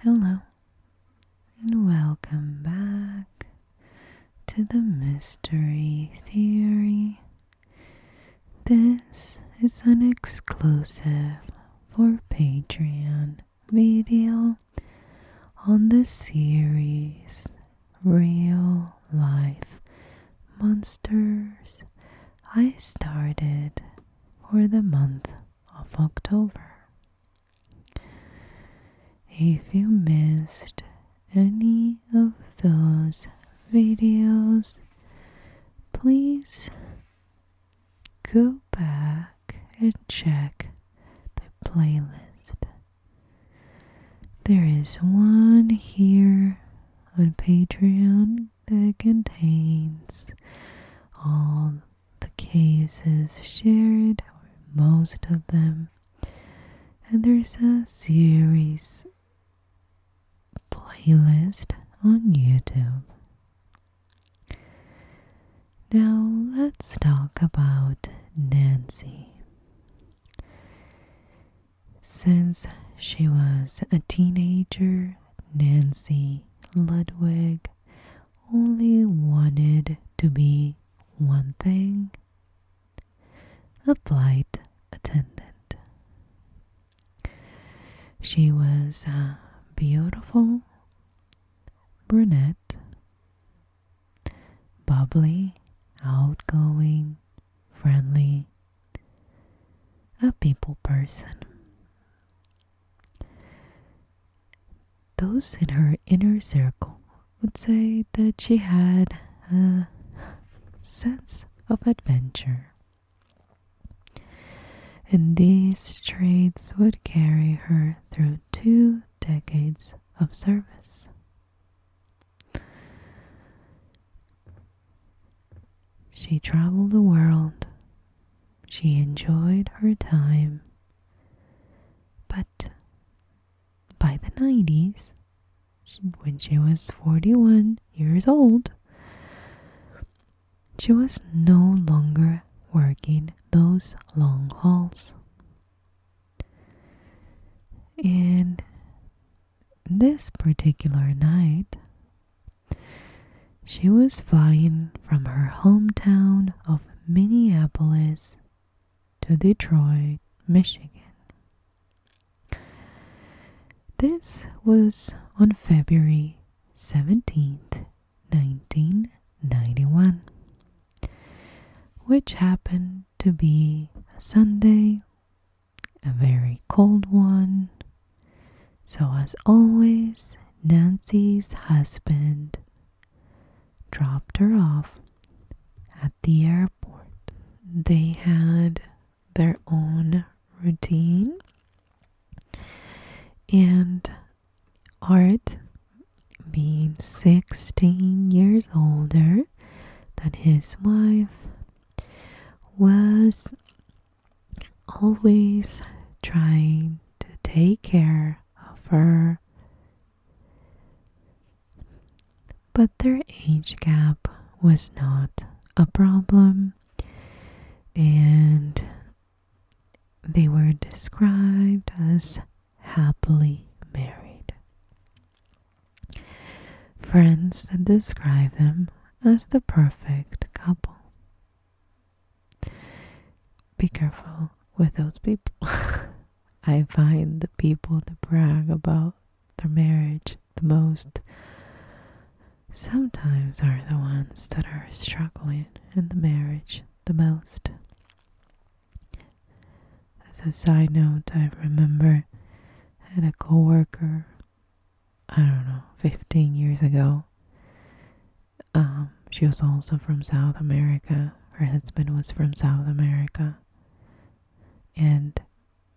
Hello, and welcome back to the Mystery Theory. This is an exclusive for Patreon video on the series Real Life Monsters I started for the month of October. If you missed any of those videos, please go back and check the playlist. There is one here on Patreon that contains all the cases shared, or most of them, and there's a series playlist on YouTube. Now let's talk about Nancy. Since she was a teenager, Nancy Ludwig only wanted to be one thing: a flight attendant. She was a beautiful brunette, bubbly, outgoing, friendly, a people person. Those in her inner circle would say that she had a sense of adventure, and these traits would carry her through 2 decades of service. She traveled the world. She enjoyed her time. But by the 90s, when she was 41 years old, she was no longer working those long hauls. And this particular night, she was flying from her hometown of Minneapolis to Detroit, Michigan. This was on February 17th, 1991, which happened to be a Sunday, a very cold one. So as always, Nancy's husband dropped her off at the airport. They had their own routine, and Art, being 16 years older than his wife, was always trying to take care of her. But their age gap was not a problem, and they were described as happily married. Friends describe them as the perfect couple. Be careful with those people. I find the people that brag about their marriage the most sometimes are the ones that are struggling in the marriage the most. As a side note, I remember I had a coworker, 15 years ago. She was also from South America. Her husband was from South America,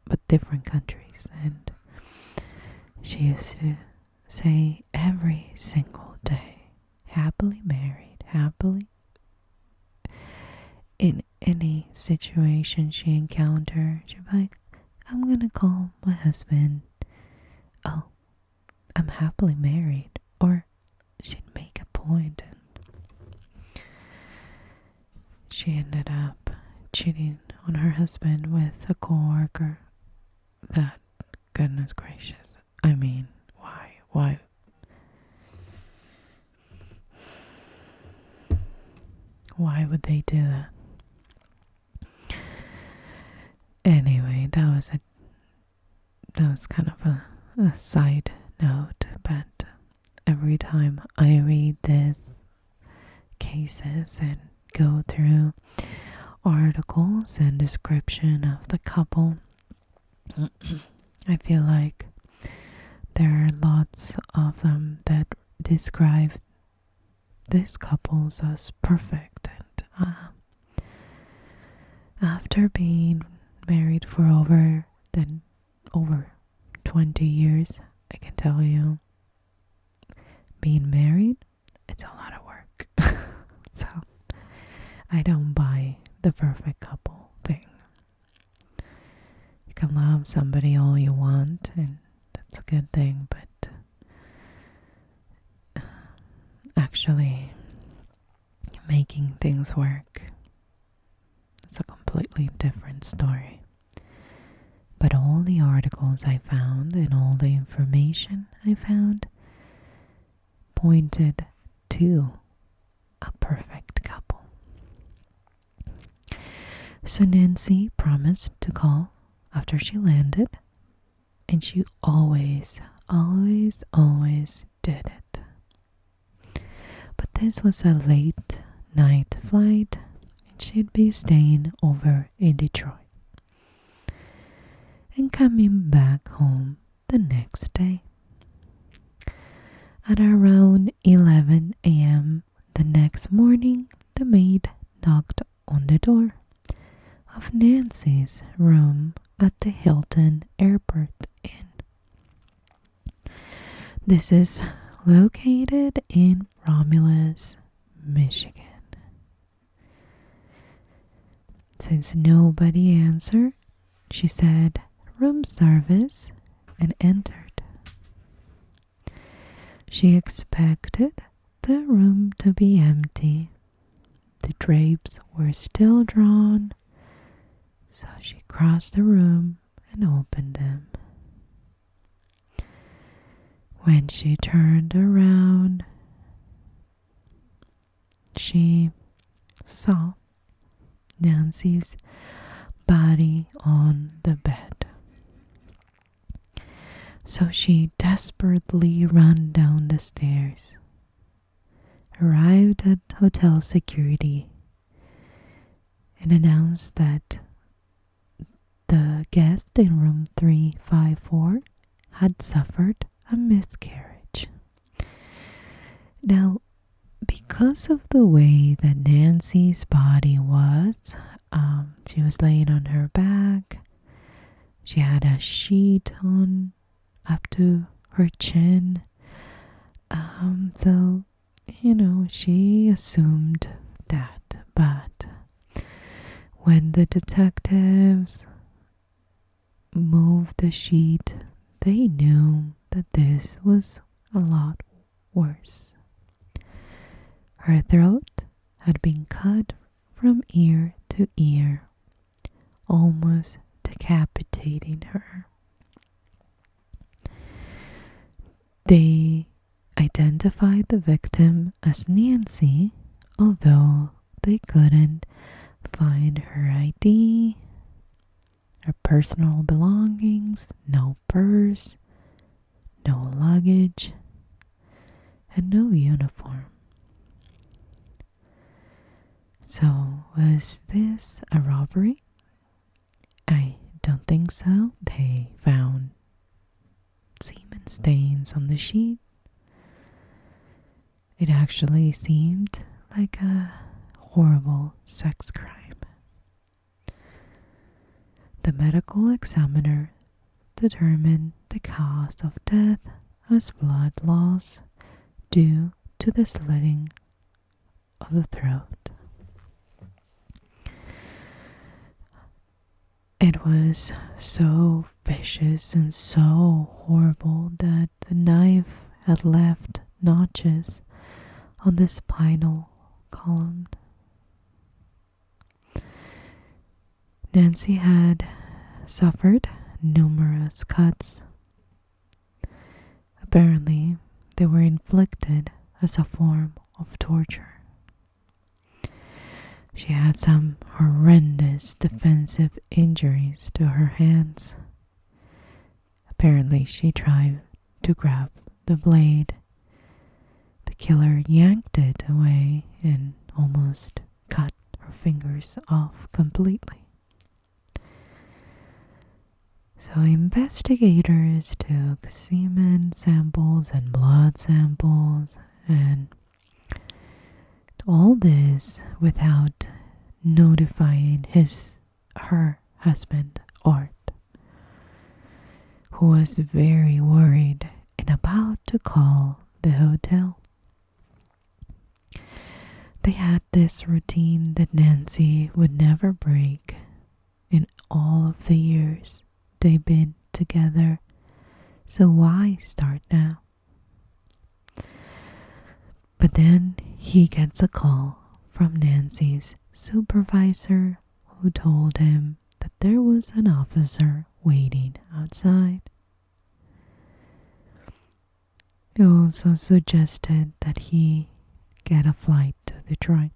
but different countries. And she used to say every single day, happily married, happily. In any situation she encountered, she'd be like, I'm gonna call my husband. Oh, I'm happily married. Or she'd make a point, and she ended up cheating on her husband with a coworker. That, goodness gracious. I mean, Why would they do that? Anyway, that was kind of a side note, but every time I read these cases and go through articles and description of the couple, I feel like there are lots of them that describe these couples as perfect, and after being married for over 20 years, I can tell you, being married, it's a lot of work. So I don't buy the perfect couple thing. You can love somebody all you want, and that's a good thing, but actually making things work, it's a completely different story. But all the articles I found and all the information I found pointed to a perfect couple. So Nancy promised to call after she landed, and she always did it. But this was a late night flight, and she'd be staying over in Detroit and coming back home the next day. At around 11 a.m. the next morning, the maid knocked on the door of Nancy's room at the Hilton Airport Inn. This is located in Romulus, Michigan. Since nobody answered, she said, "Room service," and entered. She expected the room to be empty. The drapes were still drawn, so she crossed the room and opened them. When she turned around, she saw Nancy's body on the bed. So she desperately ran down the stairs, arrived at hotel security, and announced that the guest in room 354 had suffered a miscarriage. Now, because of the way that Nancy's body was, she was laying on her back. She had a sheet on up to her chin. So, she assumed that. But when the detectives moved the sheet, they knew that this was a lot worse. Her throat had been cut from ear to ear, almost decapitating her. They identified the victim as Nancy, although they couldn't find her ID, her personal belongings, no purse, no luggage, and no uniform. So, was this a robbery? I don't think so. They found semen stains on the sheet. It actually seemed like a horrible sex crime. The medical examiner determined the cause of death as blood loss due to the slitting of the throat. It was so vicious and so horrible that the knife had left notches on the spinal column. Nancy had suffered numerous cuts. A Apparently, they were inflicted as a form of torture. She had some horrendous defensive injuries to her hands. Apparently, she tried to grab the blade. The killer yanked it away and almost cut her fingers off completely. So investigators took semen samples and blood samples, and all this without notifying her husband, Art, who was very worried and about to call the hotel. They had this routine that Nancy would never break in all of the years they've been together, so why start now? But then he gets a call from Nancy's supervisor, who told him that there was an officer waiting outside. He also suggested that he get a flight to Detroit.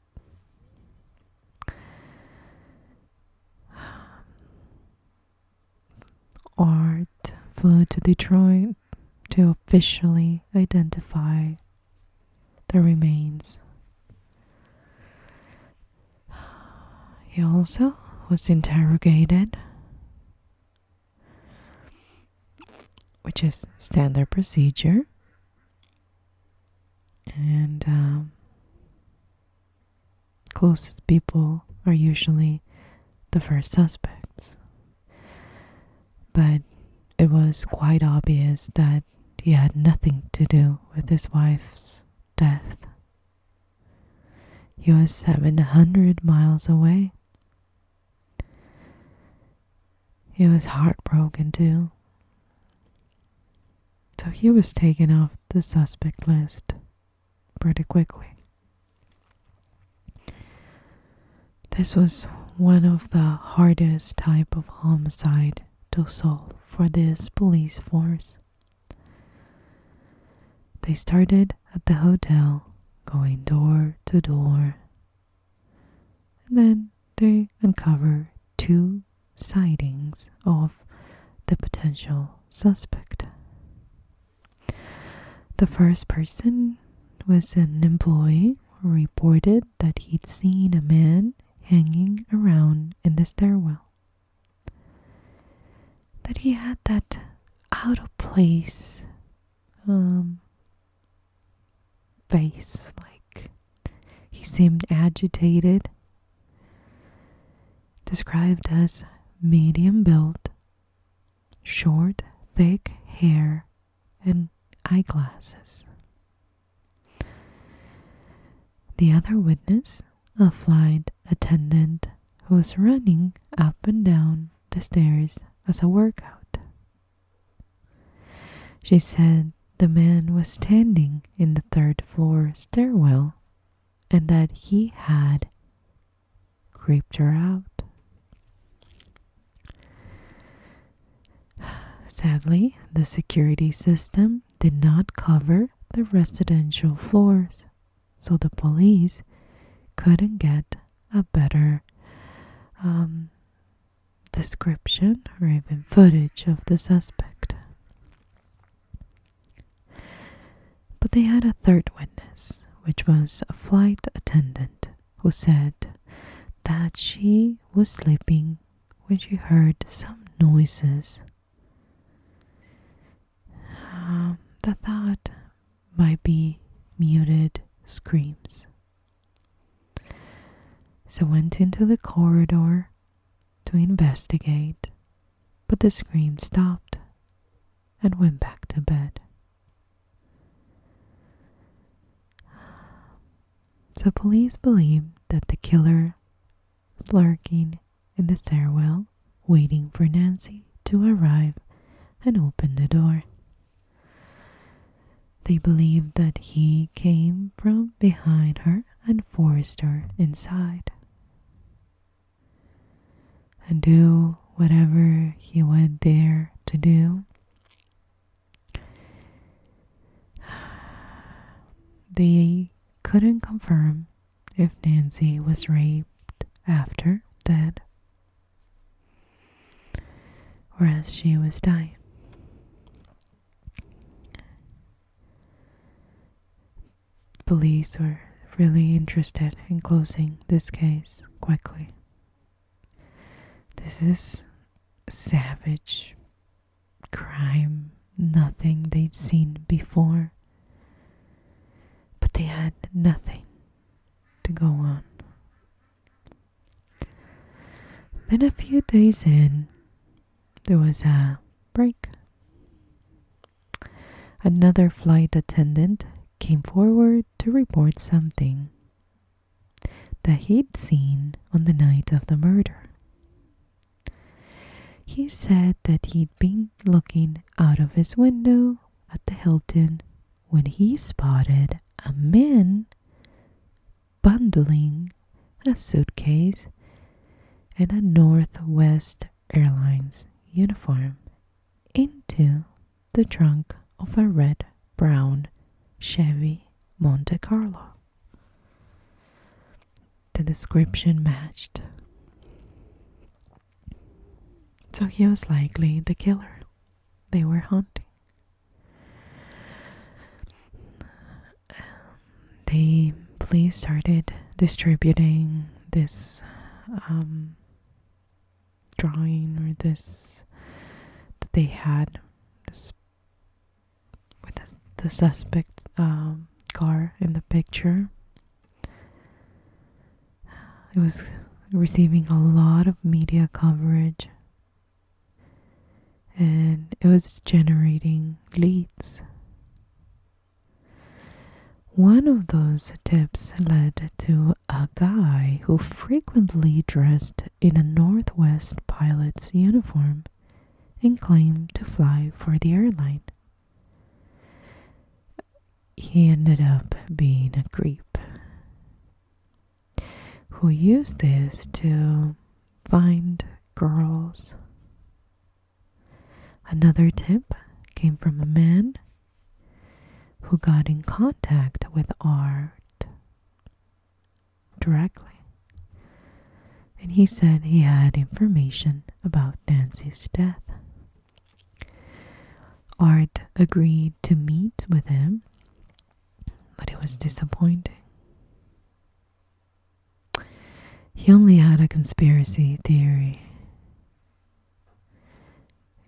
Art flew to Detroit to officially identify the remains. He also was interrogated, which is standard procedure, and closest people are usually the first suspects. But it was quite obvious that he had nothing to do with his wife's death. He was 700 miles away. He was heartbroken too. So he was taken off the suspect list pretty quickly. This was one of the hardest type of homicide to solve for this police force. They started at the hotel, going door to door, and then they uncovered 2 sightings of the potential suspect. The first person was an employee who reported that he'd seen a man hanging around in the stairwell. That he had that out of place face, like he seemed agitated. Described as medium build, short, thick hair, and eyeglasses. The other witness, a flight attendant who was running up and down the stairs as a workout. She said the man was standing in the 3rd floor stairwell and that he had creeped her out. Sadly, the security system did not cover the residential floors, so the police couldn't get a better description or even footage of the suspect. But they had a 3rd witness, which was a flight attendant, who said that she was sleeping when she heard some noises that thought might be muted screams. So went into the corridor to investigate, but the scream stopped and went back to bed. So police believe that the killer was lurking in the stairwell, waiting for Nancy to arrive and open the door. They believe that he came from behind her and forced her inside, and do whatever he went there to do. they couldn't confirm if Nancy was raped after dead or as she was dying. Police were really interested in closing this case quickly. This is savage crime, nothing they've seen before. But they had nothing to go on. Then a few days in, there was a break. Another flight attendant came forward to report something that he'd seen on the night of the murder. He said that he'd been looking out of his window at the Hilton when he spotted a man bundling a suitcase and a Northwest Airlines uniform into the trunk of a red-brown Chevy Monte Carlo. The description matched. So he was likely the killer they were hunting. The police started distributing this drawing or this that they had this, with the suspect's car in the picture. It was receiving a lot of media coverage, and it was generating leads. One of those tips led to a guy who frequently dressed in a Northwest pilot's uniform and claimed to fly for the airline. He ended up being a creep who used this to find girls. Another tip came from a man who got in contact with Art directly. And he said he had information about Nancy's death. Art agreed to meet with him, but it was disappointing. He only had a conspiracy theory,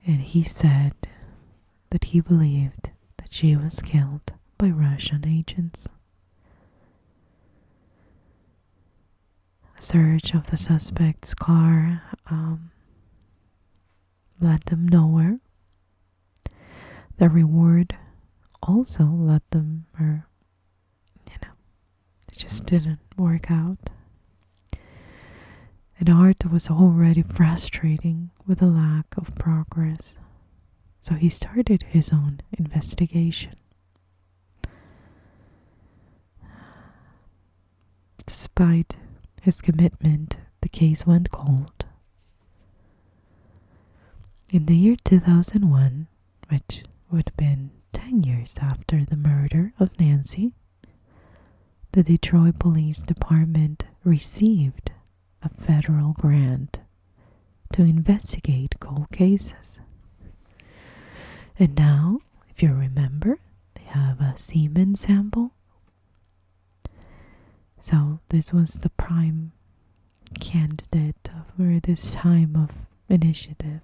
and he said that he believed that she was killed by Russian agents. A search of the suspect's car led them nowhere. The reward also led them, it just didn't work out. And Art was already frustrating with the lack of progress, so he started his own investigation. Despite his commitment, the case went cold. In the year 2001, which would have been 10 years after the murder of Nancy, the Detroit Police Department received a federal grant to investigate cold cases. And now, if you remember, they have a semen sample. So this was the prime candidate for this time of initiative.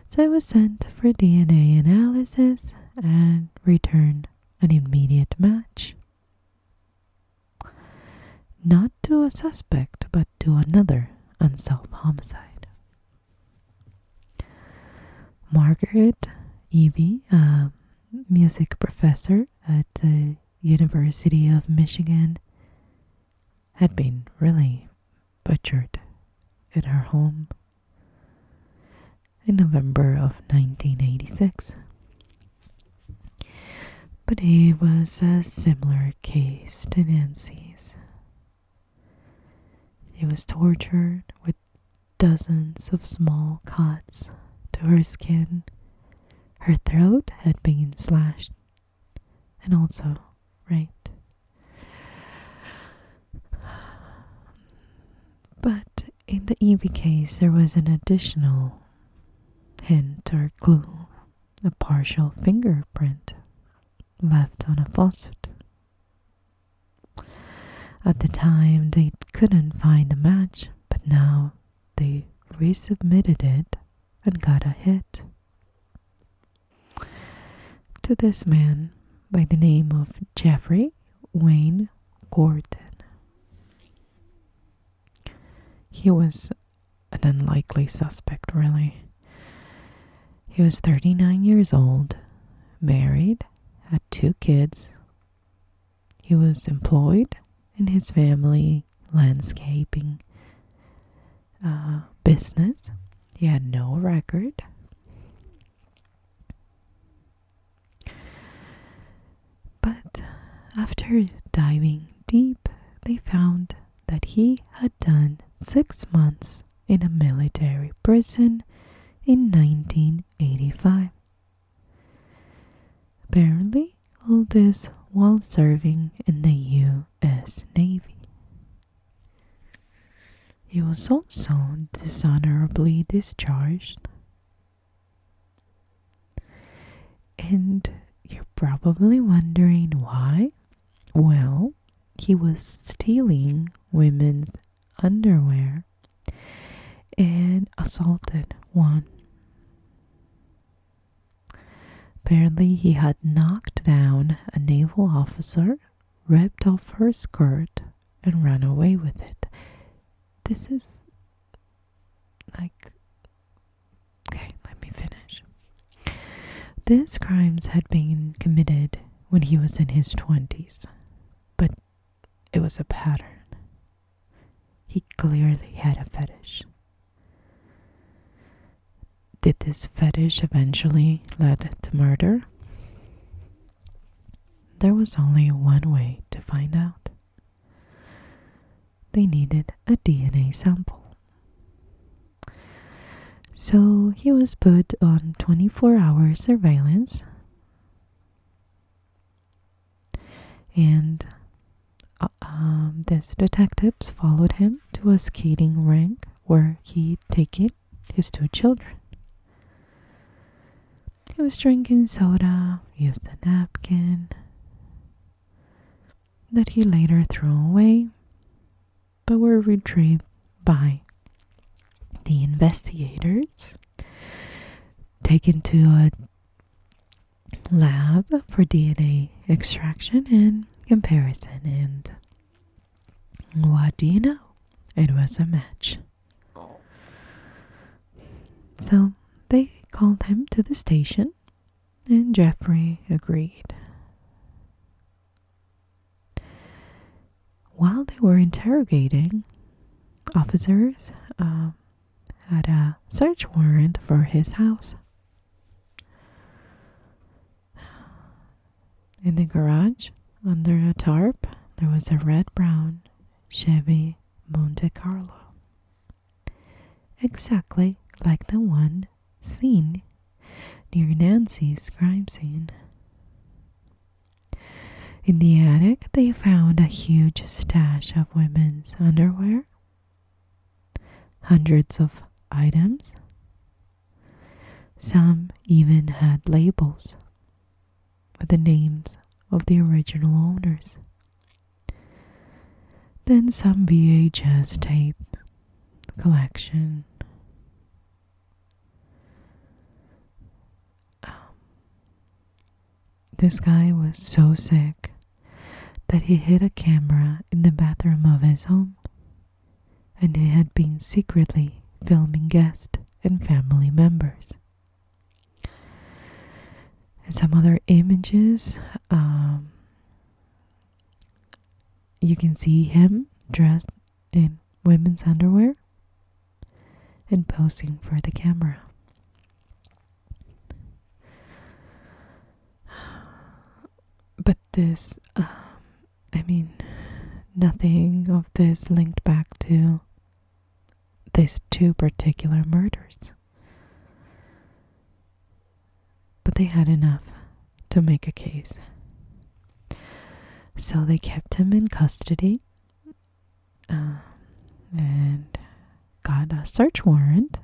So it was sent for DNA analysis and returned an immediate match. Not to a suspect, but to another unsolved homicide. Margaret Evie, a music professor at the University of Michigan, had been really butchered in her home in November of 1986. But it was a similar case to Nancy's. She was tortured with dozens of small cuts to her skin. Her throat had been slashed, and also right? But in the Evie case, there was an additional hint or clue, a partial fingerprint left on a faucet. At the time, they couldn't find a match, but now they resubmitted it and got a hit. To this man by the name of Jeffrey Wayne Gordon. He was an unlikely suspect, really. He was 39 years old, married, had 2 kids. He was employed in his family landscaping business. He had no record. But after diving deep, they found that he had done 6 months in a military prison in 1985. Apparently, all this while serving in the U.S. Navy. He was also dishonorably discharged. And you're probably wondering why? Well, he was stealing women's underwear and assaulted one. Apparently, he had knocked down a naval officer, ripped off her skirt, and ran away with it. This is like... Okay, let me finish. These crimes had been committed when he was in his 20s, but it was a pattern. He clearly had a fetish. Did this fetish eventually lead to murder? There was only one way to find out. They needed a DNA sample. So he was put on 24-hour surveillance, and these detectives followed him to a skating rink where he'd taken his 2 children. He was drinking soda, used a napkin that he later threw away, but were retrieved by the investigators, taken to a lab for DNA extraction and comparison, and what do you know? It was a match. So they called him to the station, and Jeffrey agreed. While they were interrogating, officers had a search warrant for his house. In the garage, under a tarp, there was a red-brown Chevy Monte Carlo, exactly like the one seen near Nancy's crime scene. In the attic, they found a huge stash of women's underwear, hundreds of items. Some even had labels with the names of the original owners. Then some VHS tape collection. This guy was so sick that he hid a camera in the bathroom of his home, and he had been secretly filming guests and family members. And some other images, you can see him dressed in women's underwear and posing for the camera. But this, nothing of this linked back to these 2 particular murders. But they had enough to make a case. So they kept him in custody and got a search warrant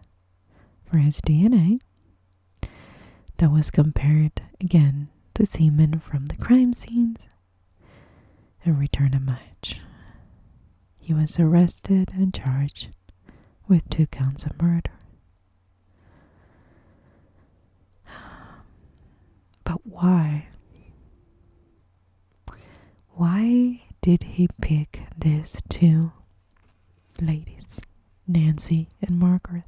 for his DNA that was compared again to semen from the crime scenes and returned a match. He was arrested and charged with 2 counts of murder. But why? Why did he pick these 2 ladies, Nancy and Margaret?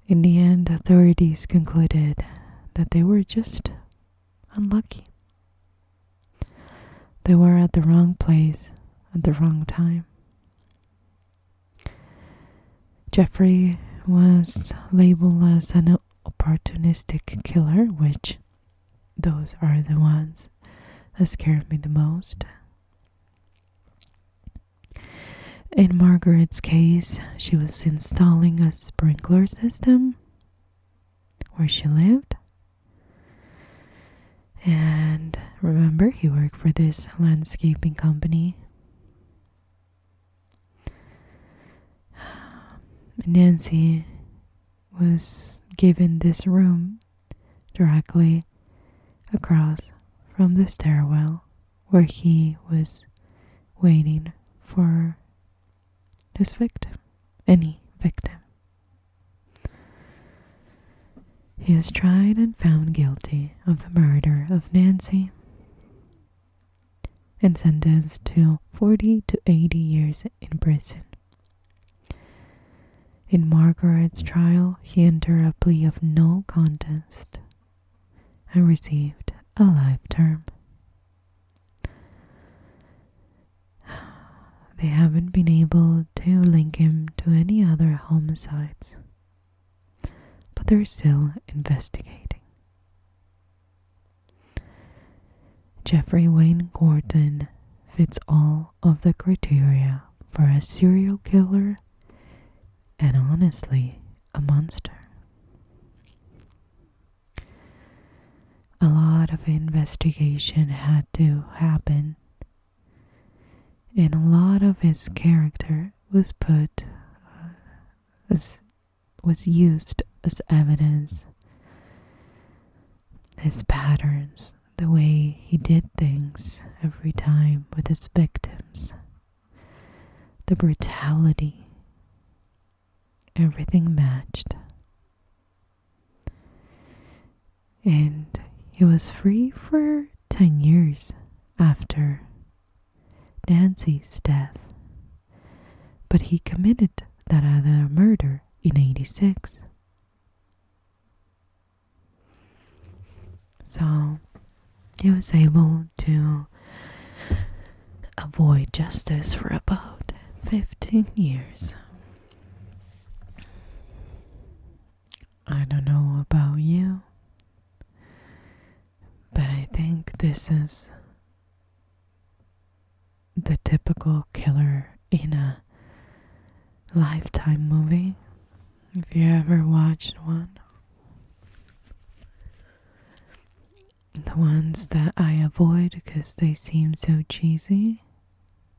In the end, authorities concluded that they were just unlucky. They were at the wrong place at the wrong time. Jeffrey was labeled as an opportunistic killer, which those are the ones that scared me the most. In Margaret's case, she was installing a sprinkler system where she lived. And remember, he worked for this landscaping company. Nancy was given this room directly across from the stairwell where he was waiting for his victim, any victim. He was tried and found guilty of the murder of Nancy and sentenced to 40 to 80 years in prison. In Margaret's trial, he entered a plea of no contest and received a life term. They haven't been able to link him to any other homicides, but they're still investigating. Jeffrey Wayne Gordon fits all of the criteria for a serial killer and honestly a monster. A lot of investigation had to happen, and a lot of his character was used as evidence. His patterns, the way he did things every time with his victims, the brutality, everything matched. And he was free for 10 years after Nancy's death, but he committed that other murder in 86. So he was able to avoid justice for about 15 years. I don't know about you, but I think this is the typical killer in a Lifetime movie, if you ever watched one. The ones that I avoid because they seem so cheesy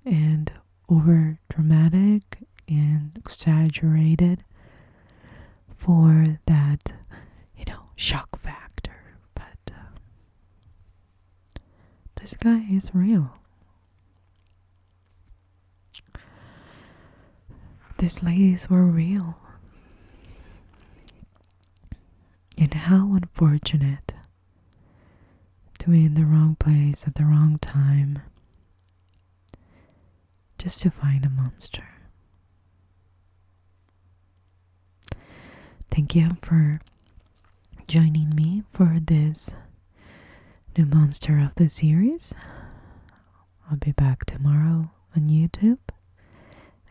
and over dramatic and exaggerated for that, shock factor. But this guy is real. These ladies were real. And how unfortunate to be in the wrong place at the wrong time just to find a monster. Thank you for joining me for this new monster of the series. I'll be back tomorrow on YouTube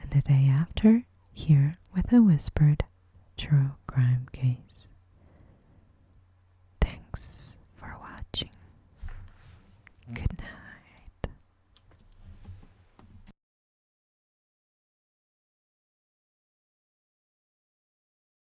and the day after here with a whispered true crime case.